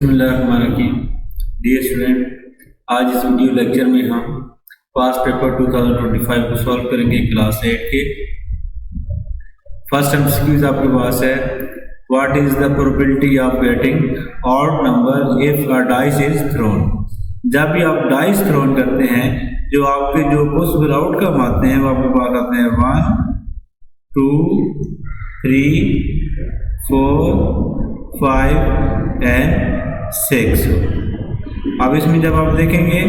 बिस्मिल्लाहिर्रहमानिर्रहीम। Dear student, आज इस वीडियो लेक्चर में हम पास पेपर 2025 को सॉल्व करेंगे क्लास 8 के। फर्स्ट एमसीक्यूज आपके पास है, what is the probability of getting odd number if a dice is throne. जब भी आप डाइस थ्रोन करते हैं, जो आपके जो पॉसिबल आउटकम आते हैं वो आपके पास आते हैं 1 2 3 4 5 एंड 6। अब इसमें जब आप देखेंगे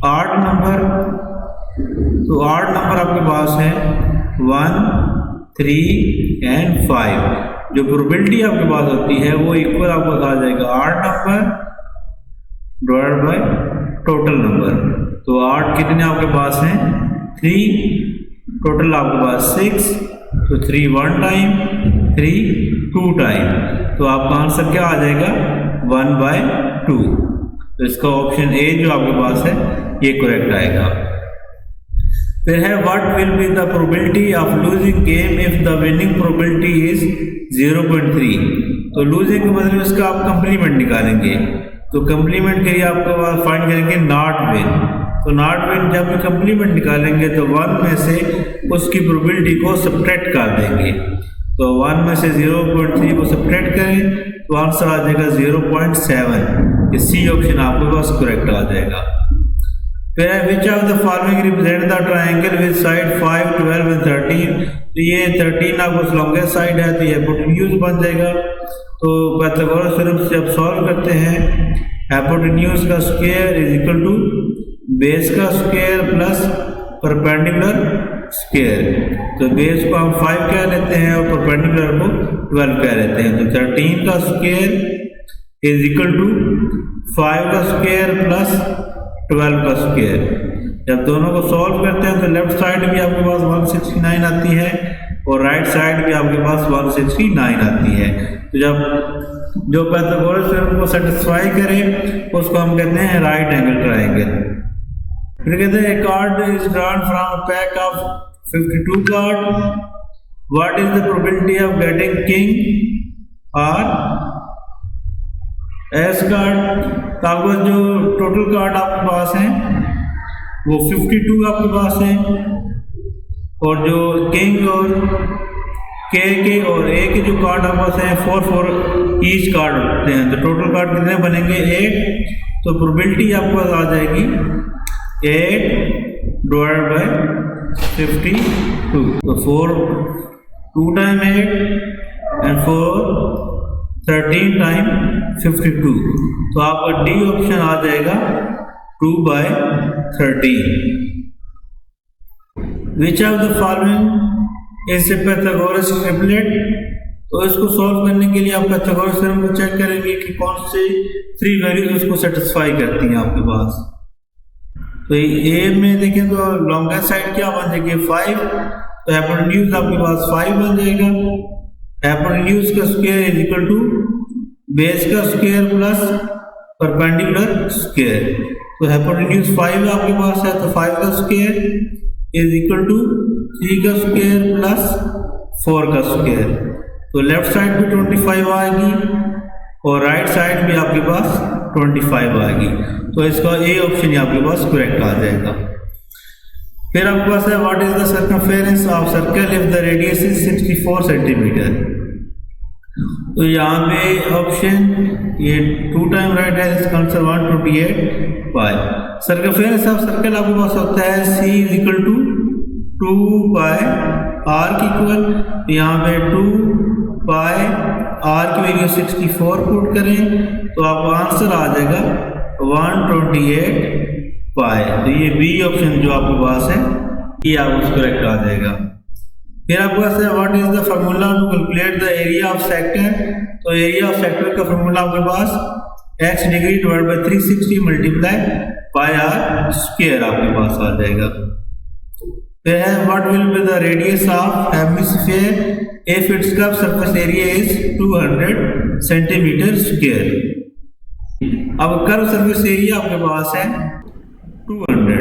आठ नंबर, तो आठ नंबर आपके पास है 1 3 एंड 5। जो प्रोबेबिलिटी आपके पास होती है वो इक्वल आपको आ जाएगा 8 number divide by total number. तो 8 कितने आपके पास हैं 3, टोटल आपके पास 6, तो 3 1 टाइम 3 2 टाइम, तो आपका आंसर क्या आ जाएगा 1/2। तो इसका ऑप्शन ए जो आपके पास है ये करेक्ट आएगा। फिर है what will be the probability of losing game if the winning probability is 0.3। तो लूजिंग के मतलब इसका आप कंप्लीमेंट निकालेंगे, तो कंप्लीमेंट के लिए आपको फाइंड करेंगे नॉट विन। तो नॉट विन जब भी कंप्लीमेंट निकालेंगे तो 1 में से उसकी प्रोबेबिलिटी को सब्ट्रैक्ट कर देंगे। तो 1 में से 0.3 को सब्ट्रैक्ट करें तो आंसर आ जाएगा 0.7। सी ऑप्शन आपके पास करेक्ट आ जाएगा। फिर है विच of the following represent the triangle with side 5 12 and 13। तो ये 13 आपको लॉन्गेस्ट साइड है, तो ये हाइपोटेन्यूज बन जाएगा। तो पाइथागोरस थ्योरम से जब सॉल्व करते हैं, हाइपोटेन्यूज का square is equal to base का स्क्वायर प्लस परपेंडिकुलर स्क्वायर। तो बेस को हम 5 कह लेते हैं और परपेंडिकुलर को 12 कह लेते हैं। तो 13 का स्क्वायर इज इक्वल टू 5 का स्क्वायर प्लस 12 का स्क्वायर। जब दोनों को सॉल्व करते हैं तो लेफ्ट साइड भी आपके पास 169 आती है और राइट साइड भी आपके पास 169 आती है। तो जब जो पाइथागोरस थ्योरम को सेटिस्फाई करे उसको हम कहते हैं राइट एंगल ट्रायंगल। फिर कहते हैं card is drawn from a pack of 52 card, what is the probability of getting king और एस कार्ड। तो आपको जो टोटल कार्ड आपके पास हैं वो 52 आपके पास है, और जो किंग और के और ए के जो कार्ड आपके पास हैं 4 ईच कार्ड होते हैं। तो टोटल कार्ड कितने बनेंगे 8। तो प्रोबेबिलिटी आपके पास आ जाएगी 8 डिवाइड बाय 52। तो 4 2 टाइम 8 एंड 4 13 टाइम 52। तो आपका डी ऑप्शन आ जाएगा 2/13। विच of the following is a Pythagoras triplet. तो इसको सॉल्व करने के लिए आप पाइथागोरस थ्योरम को चेक करेंगे कि कौन से 3 वैल्यूज उसको सेटिस्फाई करती हैं आपके पास। तो ए में देखें तो लॉन्गेस्ट साइड क्या बन जाएगी 5, तो हाइपोटेन्यूज आपके पास 5 बन जाएगा। हाइपोटेन्यूज का square is equal to base का स्क्वायर प्लस परपेंडिकुलर स्क्वायर। तो हाइपोटेन्यूज 5 आपके पास है, तो 5 का स्क्वायर इज इक्वल टू 3 का स्क्वायर प्लस 4 का स्क्वायर। तो लेफ्ट साइड भी 25 आएगी और राइट साइड भी आपके पास 25 आएगी। तो इसका ए ऑप्शन ही आपके पास करेक्ट आ जाएगा। फिर आपके पास है what is the circumference of circle if the radius is 64 centimetre. तो यहाँ पे ऑप्शन ये 2 टाइम राइट है, इसका answer 128 pi. Circumference of circle आपके पास होता है c is equal to 2 pi r की इक्वल। तो यहाँ पे 2 पाई r की वैल्यू 64 पुट करें तो आपका आंसर आ जाएगा 128 पाई। तो ये बी ऑप्शन जो आपके पास है ये आपको करेक्ट आ जाएगा। फिर आपके पास है what is the formula to calculate the area of sector. तो एरिया ऑफ सेक्टर का फार्मूला आपके पास x degree divide by 360 multiply pi r square आपके पास आ जाएगा। फिर है what will be the radius of hemisphere if it's curve surface area is 200 centimetre square. अब कर्व सरफेस एरिया आपके पास है 200।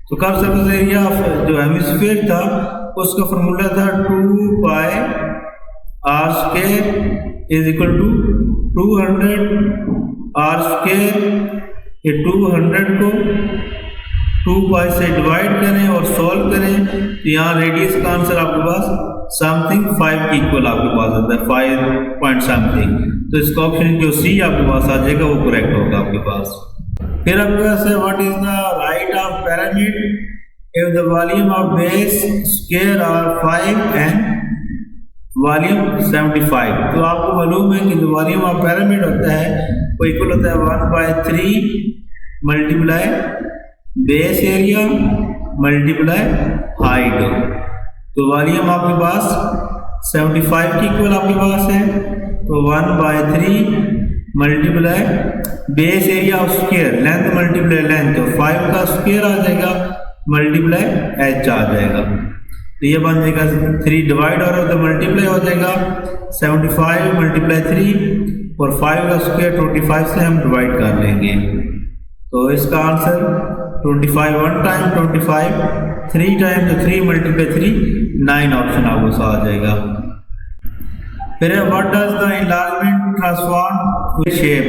तो कर्व सरफेस एरिया जो हेमिस्फीयर था उसका फॉर्मूला था 2 pi r square is equal to 200 R square, ये 200 को 2 पाई से डिवाइड करें और सॉल्व करें तो यहाँ रेडियस का आंसर आपके पास समथिंग 5 के इक्वल आपके पास आता है, 5 पॉइंट समथिंग। तो इसका ऑप्शन जो सी आपके पास आ जाएगा वो करेक्ट होगा आपके पास। फिर आपके पास है what is the right of pyramid if the volume of base square are 5 and volume 75। तो आपको मालूम है कि जो वॉल्यूम ऑफ पिरामिड होता है वो इक्वल होता है 1/3 multiply base area multiply height. तो वॉल्यूम आपके पास 75 की इक्वल आपके पास है, तो 1/3 multiply base area of square length multiply length, तो 5 का स्क्वायर आ जाएगा मल्टीप्लाई h आ जाएगा। तो ये बन जाएगा 3 डिवाइड और मल्टीप्लाई हो जाएगा 75 मल्टीप्लाई 3 और 5 का स्क्वायर 25 से हम डिवाइड कर लेंगे। तो इसका आंसर 25 1 टाइम 25 3 टाइम, तो 3 मल्टीप्लाई 3 9 ऑप्शन आपको आ जाएगा। फिर what does the enlargement transform shape.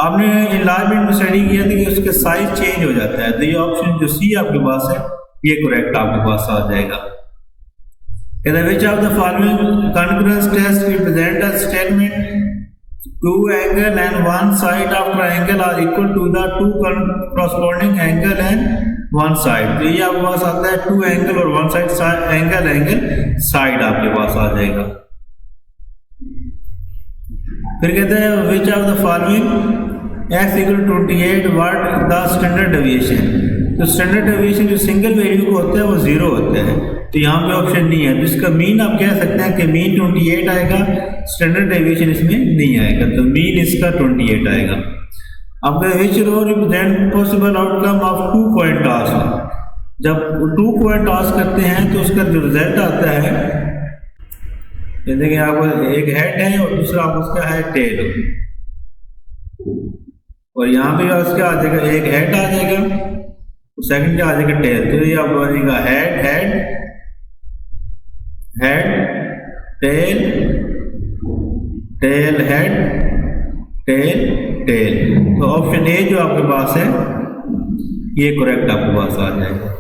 आपने एनलार्जमेंट में स्टडी किया था कि उसके साइज चेंज हो जाता है, तो ये ऑप्शन जो सी आपके पास है ये करेक्ट आपके पास आ जाएगा। कहते which of the following congruence test represent a statement 2 angle and 1 side of triangle are equal to the 2 corresponding angle and 1 side. तो ये आपके पास आता है 2 एंगल और 1 साइड एंगल साइड आपके पास आ जाएगा। फिर कहते हैं विच of the following x equal 28 what the standard deviation. तो स्टैंडर्ड डेविएशन जो सिंगल वैल्यू को होता है वो 0 होता है, तो यहाँ पे ऑप्शन नहीं है। जिसका मीन आप कह सकते हैं कि मीन 28 आएगा, स्टैंडर्ड डेविएशन इसमें नहीं आएगा, तो मीन इसका 28 आएगा। अब which row represent possible outcome of 2 coin toss. जब 2 कॉइन टॉस करते हैं तो उसका जो रिजल्ट आता है, जैसे कि आपको एक हेड है और दूसरा आप उसका है टेल, और यहाँ पे उसका आ जाएगा एक हेड आ जाएगा, सेकंड क्या आ जाएगा टेल। तो ये आपको बनेगा head head head tail tail head tail tail. तो ऑप्शन ए जो आपके पास है ये करेक्ट आपके पास आ जाएगा।